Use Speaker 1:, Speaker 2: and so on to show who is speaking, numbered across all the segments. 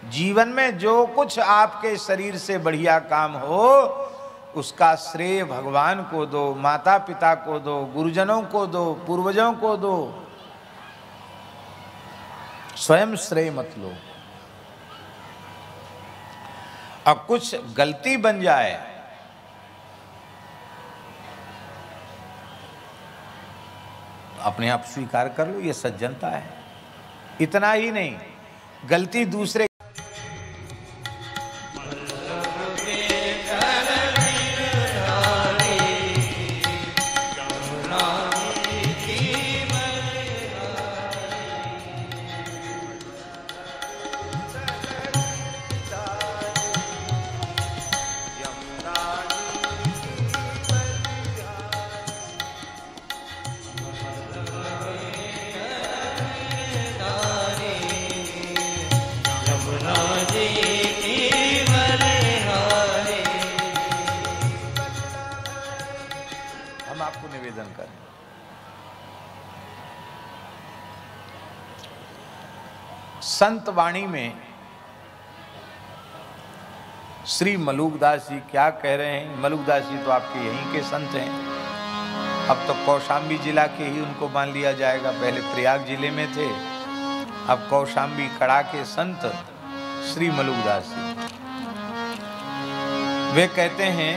Speaker 1: जीवन में जो कुछ आपके शरीर से बढ़िया काम हो उसका श्रेय भगवान को दो, माता पिता को दो, गुरुजनों को दो, पूर्वजों को दो, स्वयं श्रेय मत लो। अब कुछ गलती बन जाए अपने आप स्वीकार कर लो, ये सज्जनता है। इतना ही नहीं, गलती दूसरे संत वाणी में श्री मलुकदास जी क्या कह रहे हैं। मलुकदास जी तो आपके यहीं के संत हैं, अब तो कौशाम्बी जिला के ही उनको मान लिया जाएगा, पहले प्रयाग जिले में थे, अब कौशाम्बी कड़ा के संत श्री मलुकदास जी। वे कहते हैं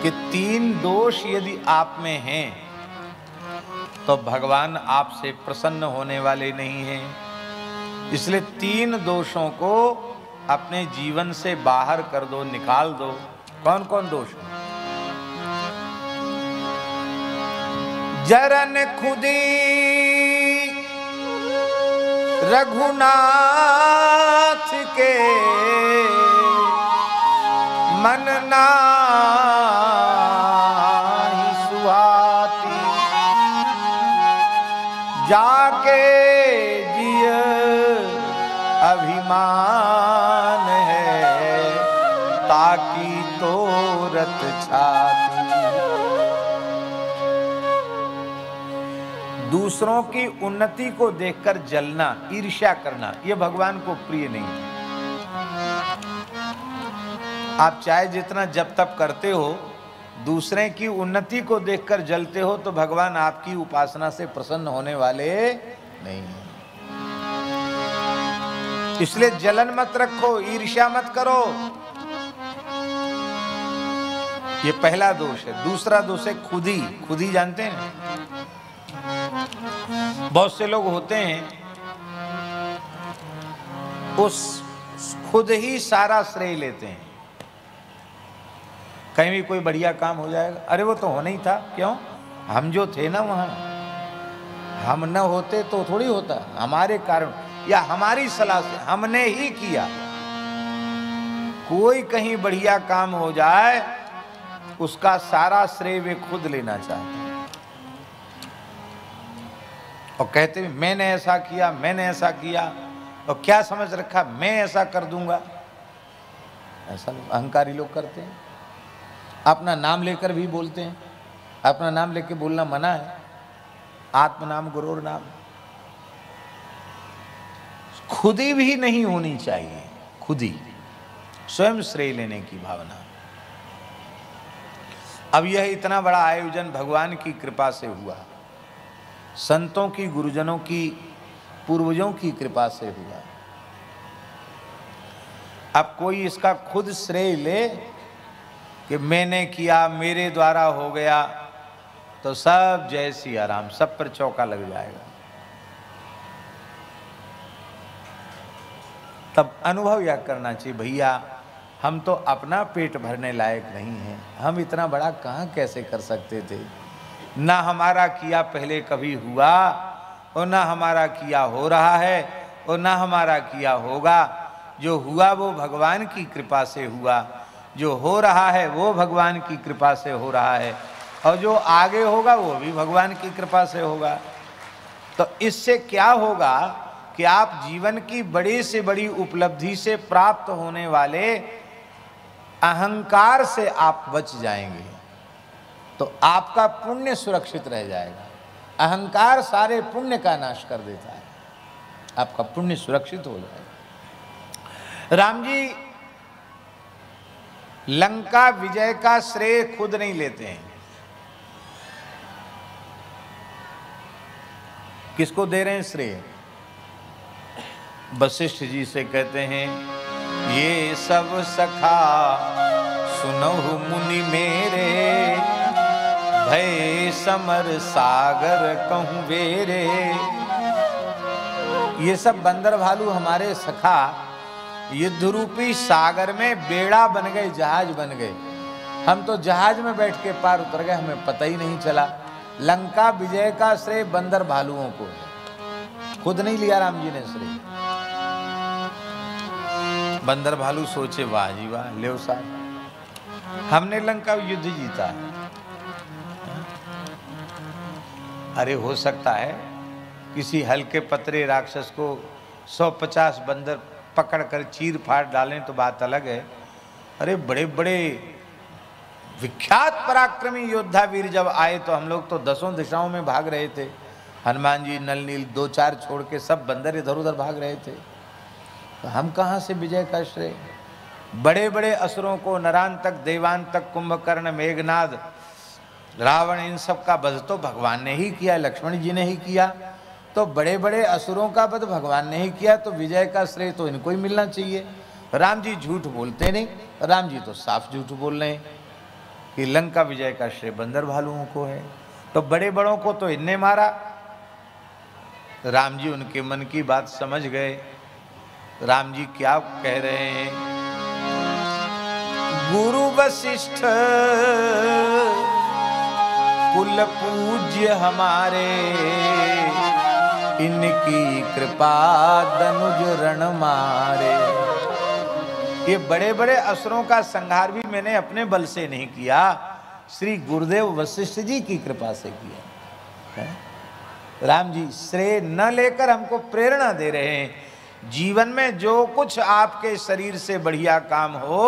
Speaker 1: कि 3 दोष यदि आप में हैं तो भगवान आपसे प्रसन्न होने वाले नहीं हैं। इसलिए 3 दोषों को अपने जीवन से बाहर कर दो, निकाल दो। कौन कौन दोष? जरन खुदी रघुनाथ के मन नाही सुहाती, जाके जिय अभिमान है ताकि तोरत छाती। दूसरों की उन्नति को देखकर जलना, ईर्ष्या करना, यह भगवान को प्रिय नहीं है। आप चाहे जितना जप तप करते हो, दूसरे की उन्नति को देखकर जलते हो तो भगवान आपकी उपासना से प्रसन्न होने वाले नहीं है। इसलिए जलन मत रखो, ईर्ष्या मत करो। ये पहला दोष है। दूसरा दोष है खुदी। खुदी जानते हैं? बहुत से लोग होते हैं उस खुद ही सारा श्रेय लेते हैं। कहीं भी कोई बढ़िया काम हो जाएगा, अरे वो तो होना ही था, क्यों? हम जो थे ना वहां, हम न होते तो थोड़ी होता, हमारे कारण या हमारी सलाह से हमने ही किया। कोई कहीं बढ़िया काम हो जाए उसका सारा श्रेय वे खुद लेना चाहते हैं और कहते हैं मैंने ऐसा किया, मैंने ऐसा किया, और क्या समझ रखा मैं ऐसा कर दूंगा। ऐसा अहंकारी लोग करते हैं। अपना नाम लेकर भी बोलते हैं। अपना नाम लेकर बोलना मना है। आत्म नाम गुरुर नाम। खुदी भी नहीं होनी चाहिए। खुदी स्वयं श्रेय लेने की भावना। अब यह इतना बड़ा आयोजन भगवान की कृपा से हुआ, संतों की, गुरुजनों की, पूर्वजों की कृपा से हुआ। अब कोई इसका खुद श्रेय ले कि मैंने किया, मेरे द्वारा हो गया, तो सब जय सिया राम, सब पर चौका लग जाएगा। तब अनुभव यह करना चाहिए, भैया हम तो अपना पेट भरने लायक नहीं हैं, हम इतना बड़ा कहाँ कैसे कर सकते थे। ना हमारा किया पहले कभी हुआ, और ना हमारा किया हो रहा है, और ना हमारा किया होगा। जो हुआ वो भगवान की कृपा से हुआ, जो हो रहा है वो भगवान की कृपा से हो रहा है, और जो आगे होगा वो भी भगवान की कृपा से होगा। तो इससे क्या होगा कि आप जीवन की बड़ी से बड़ी उपलब्धि से प्राप्त होने वाले अहंकार से आप बच जाएंगे, तो आपका पुण्य सुरक्षित रह जाएगा। अहंकार सारे पुण्य का नाश कर देता है। आपका पुण्य सुरक्षित हो जाए। राम जी लंका विजय का श्रेय खुद नहीं लेते हैं। किसको दे रहे हैं श्रेय? वशिष्ठ जी से कहते हैं, ये सब सखा सुनहु मुनि मेरे, भय समर सागर कहूँ बेरे। ये सब बंदर भालू हमारे सखा युद्ध रूपी सागर में बेड़ा बन गए, जहाज बन गए। हम तो जहाज में बैठ के पार उतर गए, हमें पता ही नहीं चला। लंका विजय का श्रेय बंदर भालुओं को है, खुद नहीं लिया राम जी ने श्रेय। बंदर भालू सोचे, वाह जी वाह, ले साहब हमने लंका युद्ध जीता है। अरे हो सकता है किसी हल्के पतरे राक्षस को 150 बंदर पकड़कर चीर फाड़ डालें तो बात अलग है। अरे बड़े बड़े विख्यात पराक्रमी योद्धा वीर जब आए तो हम लोग तो दसों दिशाओं में भाग रहे थे। हनुमान जी नल नील 2-4 छोड़ के सब बंदर इधर उधर भाग रहे थे, तो हम कहाँ से विजय का श्रेय? बड़े बड़े असुरों को नरांतक देवांतक कुंभकर्ण मेघनाद रावण इन सब का वध तो भगवान ने ही किया, लक्ष्मण जी ने ही किया। तो बड़े बड़े असुरों का वध भगवान ने ही किया, तो विजय का श्रेय तो इनको ही मिलना चाहिए। राम जी झूठ बोलते नहीं, राम जी तो साफ झूठ बोल रहे हैं कि लंका विजय का श्रेय बंदर भालुओं को है। तो बड़े बड़ों को तो इनने मारा। राम जी उनके मन की बात समझ गए। राम जी क्या कह रहे हैं? गुरु वशिष्ठ कुल पूज्य हमारे, इनकी कृपा दनुज रण मारे। ये बड़े बड़े असुरों का संहार भी मैंने अपने बल से नहीं किया, श्री गुरुदेव वशिष्ठ जी की कृपा से किया है। राम जी श्रेय न लेकर हमको प्रेरणा दे रहे हैं। जीवन में जो कुछ आपके शरीर से बढ़िया काम हो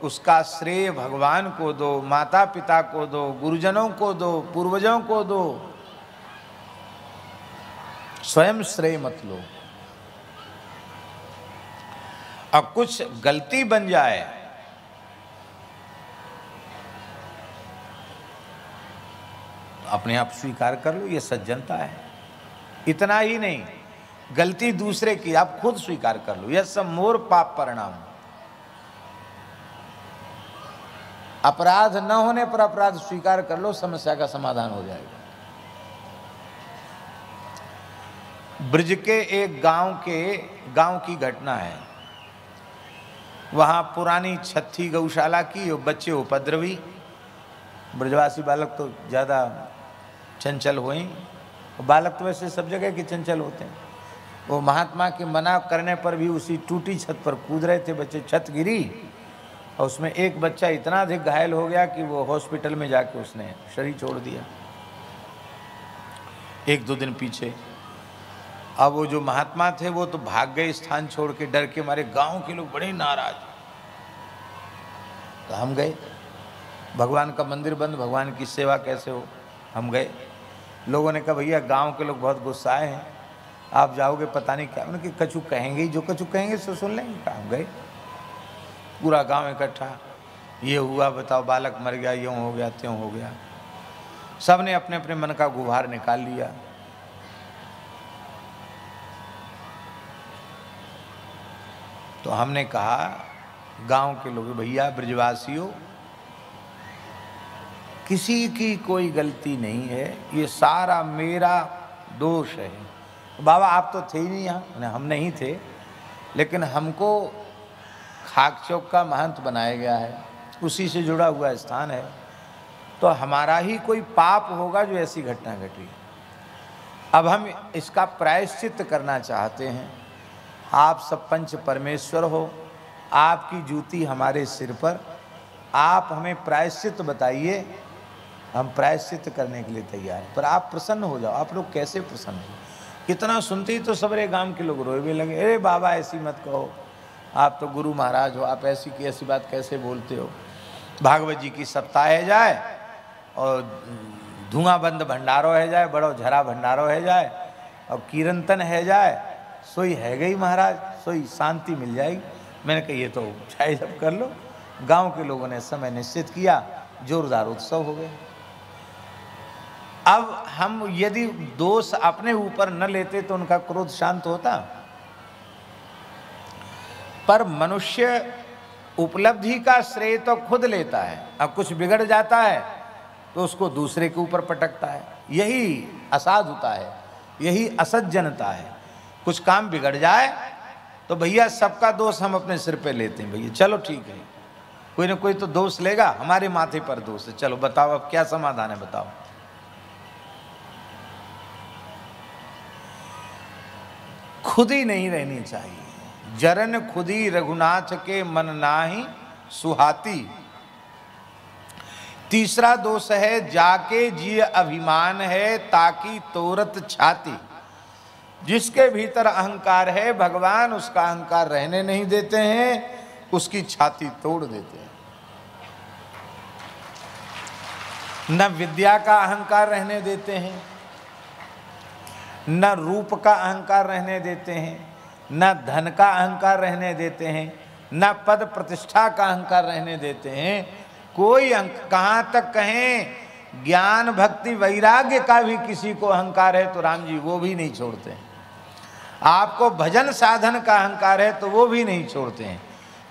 Speaker 1: उसका श्रेय भगवान को दो, माता पिता को दो, गुरुजनों को दो, पूर्वजों को दो, स्वयं श्रेय मत लो। अब कुछ गलती बन जाए अपने आप स्वीकार कर लो, ये सज्जनता है। इतना ही नहीं, गलती दूसरे की आप खुद स्वीकार कर लो, यह सब मोर पाप परिणाम। अपराध न होने पर अपराध स्वीकार कर लो, समस्या का समाधान हो जाएगा। ब्रज के एक गांव की घटना है। वहां पुरानी छत्ती गौशाला की बच्चे उपद्रवी, ब्रजवासी बालक तो ज़्यादा चंचल हुए। बालक तो वैसे सब जगह के चंचल होते हैं। वो महात्मा के मना करने पर भी उसी टूटी छत पर कूद रहे थे बच्चे। छत गिरी और उसमें एक बच्चा इतना अधिक घायल हो गया कि वो हॉस्पिटल में जाके उसने शरीर छोड़ दिया 1-2 दिन पीछे। अब वो जो महात्मा थे वो तो भाग गए स्थान छोड़ के, डर के मारे। गांव के लोग बड़े नाराज। तो हम गए, भगवान का मंदिर बंद, भगवान की सेवा कैसे हो। हम गए, लोगों ने कहा भैया गांव के लोग बहुत गुस्साए हैं, आप जाओगे पता नहीं क्या। उन्होंने कहा कछु कहेंगे ही, जो कछु कहेंगे सो सुन लेंगे। हम गए, पूरा गांव इकट्ठा, ये हुआ बताओ, बालक मर गया, यूँ हो गया, त्यों हो गया। सब ने अपने अपने मन का गुहार निकाल लिया। तो हमने कहा गांव के लोग, भैया ब्रजवासियों, किसी की कोई गलती नहीं है, ये सारा मेरा दोष है। बाबा आप तो थे ही नहीं यहाँ। हम नहीं थे, लेकिन हमको खाक चौक का महंत बनाया गया है, उसी से जुड़ा हुआ स्थान है, तो हमारा ही कोई पाप होगा जो ऐसी घटना घटी। अब हम इसका प्रायश्चित करना चाहते हैं। आप सब पंच परमेश्वर हो, आपकी जूती हमारे सिर पर, आप हमें प्रायश्चित बताइए, हम प्रायश्चित करने के लिए तैयार हैं। पर आप प्रसन्न हो जाओ। आप लोग कैसे प्रसन्न हो? कितना सुनते ही तो सबरे गांव के लोग रोए भी लगे। अरे बाबा ऐसी मत कहो, आप तो गुरु महाराज हो, आप ऐसी की ऐसी बात कैसे बोलते हो। भागवत जी की सप्ताह है जाए और धुआं बंद भंडारो है जाए, बड़ो झरा भंडारो है जाए और कीर्तन है जाए सोई है गई महाराज, सोई शांति मिल जाएगी। मैंने कहा ये तो चाहे जब कर लो। गांव के लोगों ने समय निश्चित किया, जोरदार उत्सव हो गए। अब हम यदि दोष अपने ऊपर न लेते तो उनका क्रोध शांत होता, पर मनुष्य उपलब्धि का श्रेय तो खुद लेता है। अब कुछ बिगड़ जाता है तो उसको दूसरे के ऊपर पटकता है। यही असाधुता है, यही असज्जनता है। कुछ काम बिगड़ जाए तो भैया सबका दोष हम अपने सिर पे लेते हैं। भैया चलो ठीक है, कोई ना कोई तो दोष लेगा, हमारे माथे पर दोष है, चलो बताओ अब क्या समाधान है, बताओ। खुदी नहीं रहनी चाहिए। जरन खुदी रघुनाथ के मन नाहि सुहाती। तीसरा दोष है जाके जिय अभिमान है ताकि तोरत छाती। जिसके भीतर अहंकार है भगवान उसका अहंकार रहने नहीं देते हैं, उसकी छाती तोड़ देते हैं। न विद्या का अहंकार रहने देते हैं, न रूप का अहंकार रहने देते हैं, न धन का अहंकार रहने देते हैं, न पद प्रतिष्ठा का अहंकार रहने देते हैं। कोई कहाँ तक कहें ज्ञान भक्ति वैराग्य का भी किसी को अहंकार है तो राम जी वो भी नहीं छोड़ते हैं। आपको भजन साधन का अहंकार है तो वो भी नहीं छोड़ते हैं।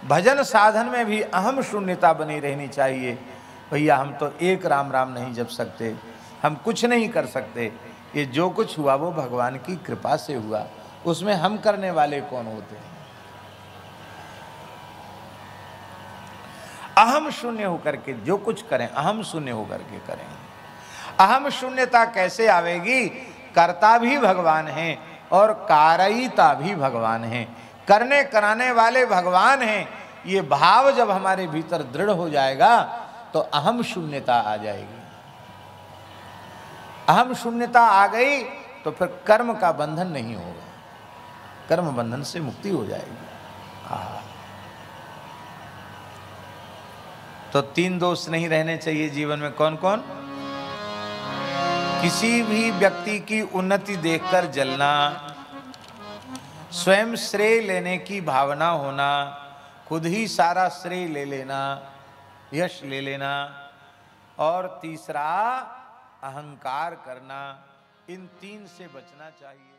Speaker 1: भजन साधन में भी अहम शून्यता बनी रहनी चाहिए। भैया हम तो एक राम राम नहीं जप सकते, हम कुछ नहीं कर सकते, ये जो कुछ हुआ वो भगवान की कृपा से हुआ, उसमें हम करने वाले कौन होते हैं। अहम शून्य होकर के जो कुछ करें अहम शून्य होकर के करें। अहम शून्यता कैसे आवेगी? कर्ता भी भगवान है और कारयिता भी भगवान है, करने कराने वाले भगवान हैं। ये भाव जब हमारे भीतर दृढ़ हो जाएगा तो अहम शून्यता आ जाएगी। अहम शून्यता आ गई तो फिर कर्म का बंधन नहीं होगा, कर्म बंधन से मुक्ति हो जाएगी। तो 3 दोष नहीं रहने चाहिए जीवन में। कौन कौन? किसी भी व्यक्ति की उन्नति देखकर जलना, स्वयं श्रेय लेने की भावना होना, खुद ही सारा श्रेय ले लेना, यश ले लेना, और तीसरा अहंकार करना। इन 3 से बचना चाहिए।